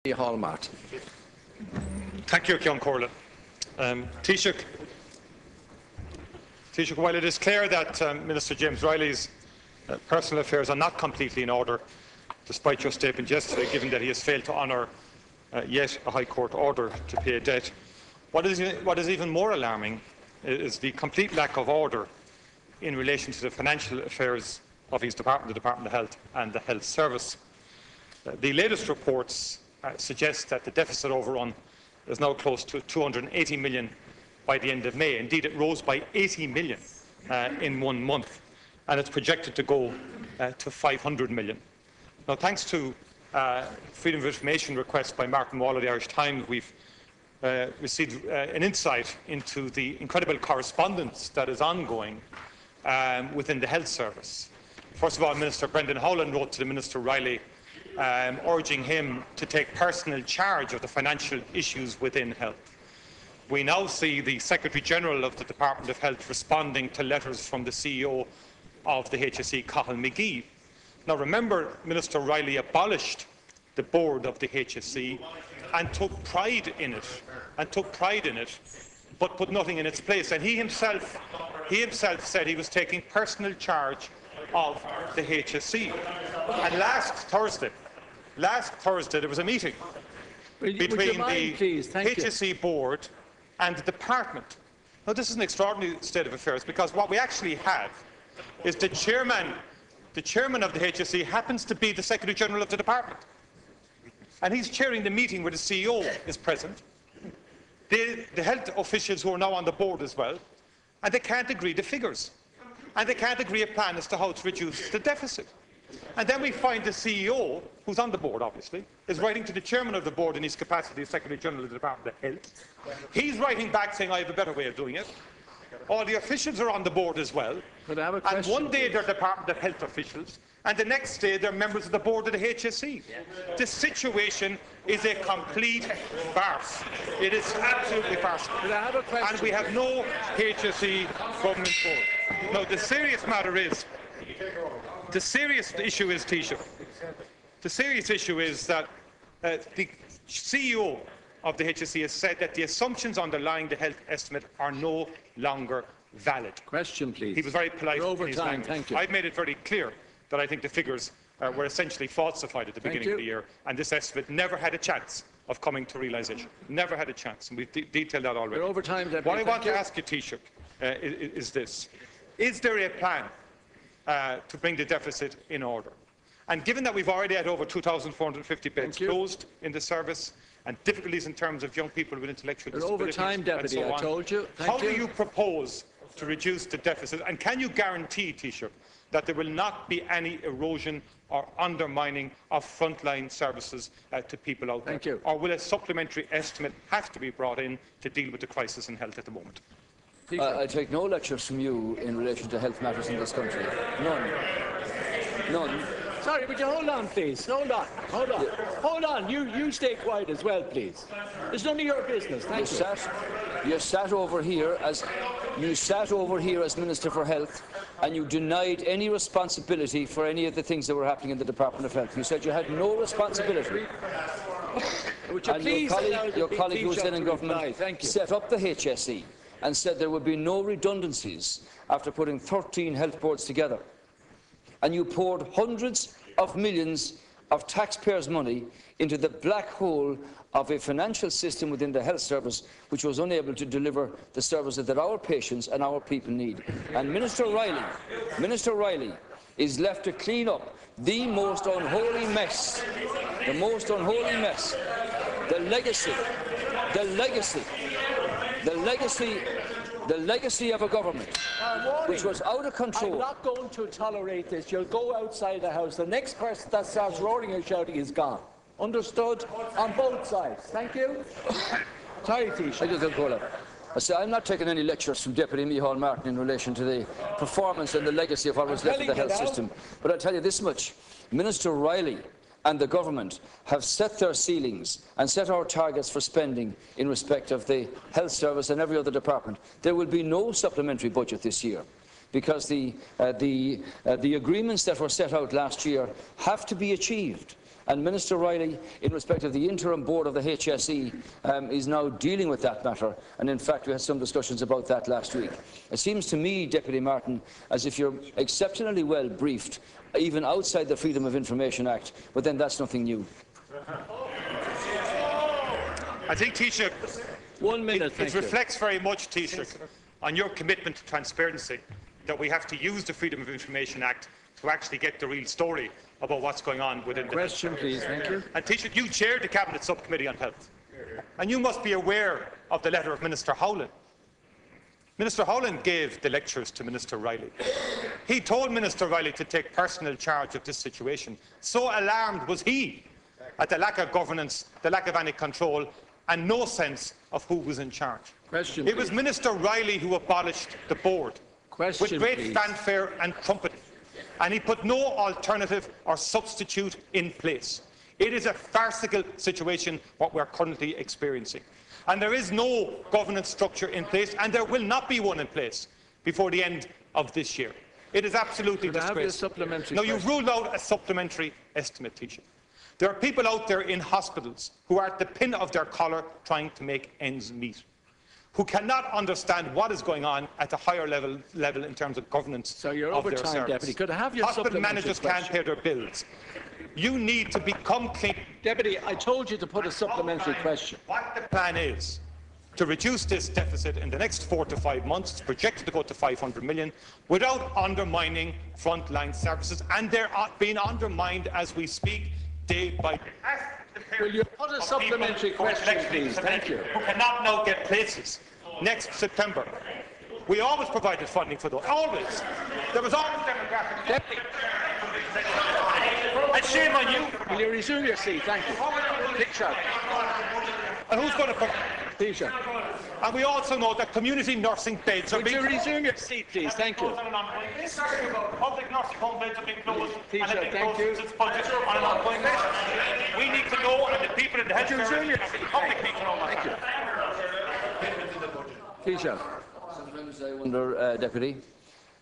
Micheál Martin. Thank you, Ceann Comhairle. Taoiseach, while it is clear that Minister James Riley's personal affairs are not completely in order, despite your statement yesterday, given that he has failed to honour yet a High Court order to pay a debt, what is even more alarming is the complete lack of order in relation to the financial affairs of his department, the Department of Health and the Health Service. The latest reports suggest that the deficit overrun is now close to 280 million by the end of May. Indeed, it rose by 80 million in 1 month, and it's projected to go to 500 million. Now, thanks to Freedom of Information requests by Martin Wall of the Irish Times, we've received an insight into the incredible correspondence that is ongoing within the Health Service. First of all, Minister Brendan Howlin wrote to the Minister Riley urging him to take personal charge of the financial issues within health. We now see the Secretary-General of the Department of Health responding to letters from the CEO of the HSE, Cathal McGee. Now remember, Minister Riley abolished the board of the HSE and took pride in it, but put nothing in its place. And he himself said he was taking personal charge of the HSE. And last Thursday there was a meeting between the HSE board and the department. Now, this is an extraordinary state of affairs, because what we actually have is the chairman of the HSE happens to be the Secretary-General of the department. And he's chairing the meeting where the CEO is present, the health officials who are now on the board as well, and they can't agree the figures. And they can't agree a plan as to how to reduce the deficit. And then we find the CEO, who's on the board obviously, is writing to the chairman of the board in his capacity as Secretary-General of the Department of Health. He's writing back saying, I have a better way of doing it. All the officials are on the board as well. And one day they're Department of Health officials, and the next day they're members of the board of the HSE. The situation is a complete farce. It is absolutely farcical. And we have no HSE government board. Now, the serious matter is, the serious issue is, Taoiseach, the serious issue is that the CEO of the HSE has said that the assumptions underlying the health estimate are no longer valid. Question, please. He was very polite in his language. Thank you. I've made it very clear that I think the figures were essentially falsified at the beginning of the year, and this estimate never had a chance of coming to realisation. Never had a chance, and we've detailed that already. We're over time, Deputy. What I want to ask you, Taoiseach, is this. Is there a plan to bring the deficit in order? And given that we've already had over 2,450 beds closed in the service, and difficulties in terms of young people with intellectual disabilities, over time, Deputy, and so on, I told you. How do you propose to reduce the deficit? And can you guarantee, Taoiseach, that there will not be any erosion or undermining of frontline services to people out there? Thank you. Or will a supplementary estimate have to be brought in to deal with the crisis in health at the moment? I take no lectures from you in relation to health matters in this country. None. None. Sorry, would you hold on, please? Hold on. Hold on. You stay quiet as well, please. It's none of your business. Thank you. You sat over here as Minister for Health, and you denied any responsibility for any of the things that were happening in the Department of Health. You said you had no responsibility. Would you and please your colleague who was then in government set up the HSE and said there would be no redundancies after putting 13 health boards together. And you poured hundreds of millions of taxpayers' money into the black hole of a financial system within the health service which was unable to deliver the services that our patients and our people need. And Minister Riley is left to clean up the most unholy mess, the legacy of a government which was out of control. I'm not going to tolerate this. You'll go outside the House. The next person that starts roaring and shouting is gone. Understood? On both sides. Thank you. Sorry, Taoiseach. I'm not taking any lectures from Deputy Micheál Martin in relation to the performance and the legacy of what was left of the health system. But I'll tell you this much. Minister Riley and the government have set their ceilings and set our targets for spending in respect of the health service and every other department. There will be no supplementary budget this year, because the agreements that were set out last year have to be achieved. And Minister Riley, in respect of the interim board of the HSE, is now dealing with that matter. And in fact, we had some discussions about that last week. It seems to me, Deputy Martin, as if you're exceptionally well briefed, even outside the Freedom of Information Act, but then that's nothing new. I think, Taoiseach, 1 minute, it reflects very much, Taoiseach, on your commitment to transparency, that we have to use the Freedom of Information Act to actually get the real story about what's going on within the question, please. Thank you. And Taoiseach, you chaired the Cabinet Subcommittee on Health, and you must be aware of the letter of Minister Howland. Minister Howland gave the lectures to Minister Riley. He told Minister Riley to take personal charge of this situation. So alarmed was he at the lack of governance, the lack of any control, and no sense of who was in charge. Question, it was Minister Riley who abolished the board with great fanfare and trumpeting, and he put no alternative or substitute in place. It is a farcical situation what we are currently experiencing, and there is no governance structure in place, and there will not be one in place before the end of this year. It is absolutely disgraceful. Now, you've ruled out a supplementary estimate, Taoiseach. There are people out there in hospitals who are at the pin of their collar trying to make ends meet, who cannot understand what is going on at a higher level in terms of governance. So you're of over their time, service. Deputy. Could I have your hospital managers can't pay their bills. You need to become clean. Deputy, I told you to put a supplementary question. What the plan is to reduce this deficit in the next 4 to 5 months. It's projected to go to 500 million without undermining frontline services, and they're being undermined as we speak, day by day. Will you put a supplementary question, please? Thank you. Who cannot now get places next September. We always provided funding for those. Always. There was always demographic. Deputy. And shame on you. Will you resume your seat? Thank you. Taoiseach. And who's going to... Taoiseach. And we also know that community nursing beds are being... Would you resume your seat, please? Thank you. Public nursing home beds are being closed. Taoiseach, thank you. Its budget on an ongoing basis. We need to know, and the people in the health service, the public need to know what's happening. Taoiseach. Sometimes I wonder, Deputy,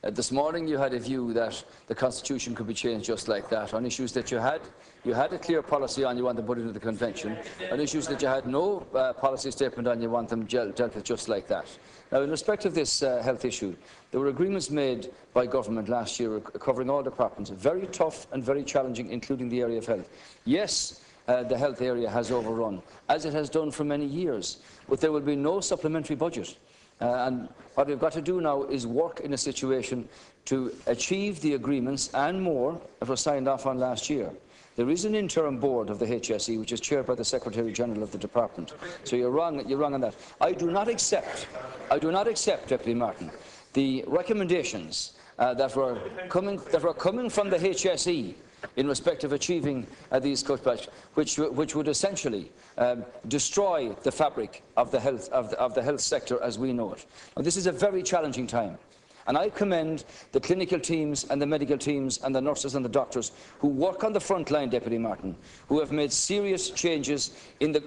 this morning you had a view that the Constitution could be changed just like that on issues that you had a clear policy on, you want them put into the Convention, on issues that you had no policy statement on, you want them dealt with just like that. Now, in respect of this health issue, there were agreements made by government last year covering all departments, very tough and very challenging, including the area of health. Yes, the health area has overrun, as it has done for many years, but there will be no supplementary budget. And what we've got to do now is work in a situation to achieve the agreements and more that were signed off on last year. There is an interim board of the HSE which is chaired by the Secretary-General of the Department. So you're wrong on that. I do not accept, Deputy Martin, the recommendations that were coming from the HSE in respect of achieving these cutbacks, which would essentially destroy the fabric of the health sector as we know it. Now, this is a very challenging time. And I commend the clinical teams and the medical teams and the nurses and the doctors who work on the front line, Deputy Martin, who have made serious changes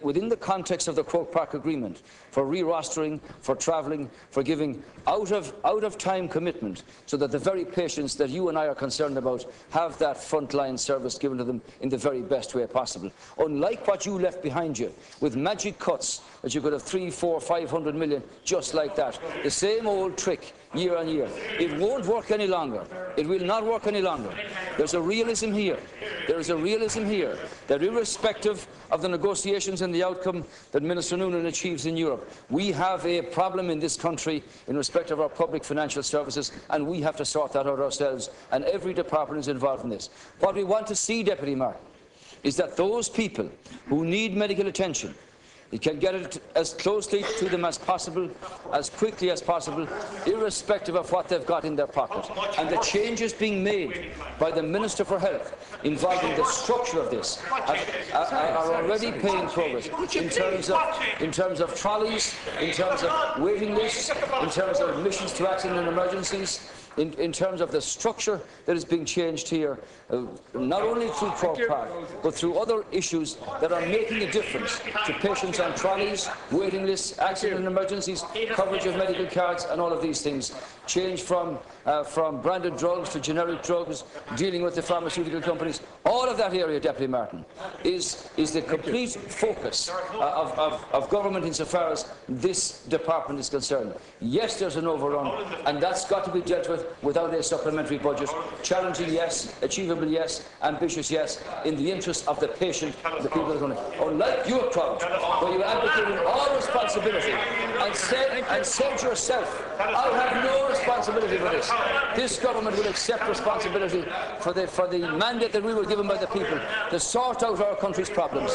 within the context of the Croke Park Agreement for re-rostering, for travelling, for giving out-of-time commitment so that the very patients that you and I are concerned about have that front-line service given to them in the very best way possible. Unlike what you left behind you, with magic cuts that you could have 300, 400, 500 million just like that. The same old trick year on year. It won't work any longer. It will not work any longer. There's a realism here. There is a realism here that irrespective of the negotiations and the outcome that Minister Noonan achieves in Europe, we have a problem in this country in respect of our public financial services, and we have to sort that out ourselves, and every department is involved in this. What we want to see, Deputy Martin, is that those people who need medical attention, you can get it as closely to them as possible, as quickly as possible, irrespective of what they've got in their pocket. And the changes being made by the Minister for Health involving the structure of this are already paying progress in terms of trolleys, in terms of waiting lists, in terms of admissions to accident and emergencies, in terms of the structure that is being changed here, not only through Croke Park, but through other issues that are making a difference to patients on trolleys, waiting lists, accident and emergencies, coverage of medical cards, and all of these things. change from branded drugs to generic drugs, dealing with the pharmaceutical companies. All of that area, Deputy Martin, is the complete focus of government insofar as this department is concerned. Yes, there's an overrun, and that's got to be dealt with without a supplementary budget. Challenging, yes. Achievable, yes. Ambitious, yes. In the interest of the patient, the people that are going to. Unlike your crowd, where you abdicated all responsibility and said yourself, I have no responsibility for this. This government will accept responsibility for the mandate that we were given by the people to sort out our country's problems.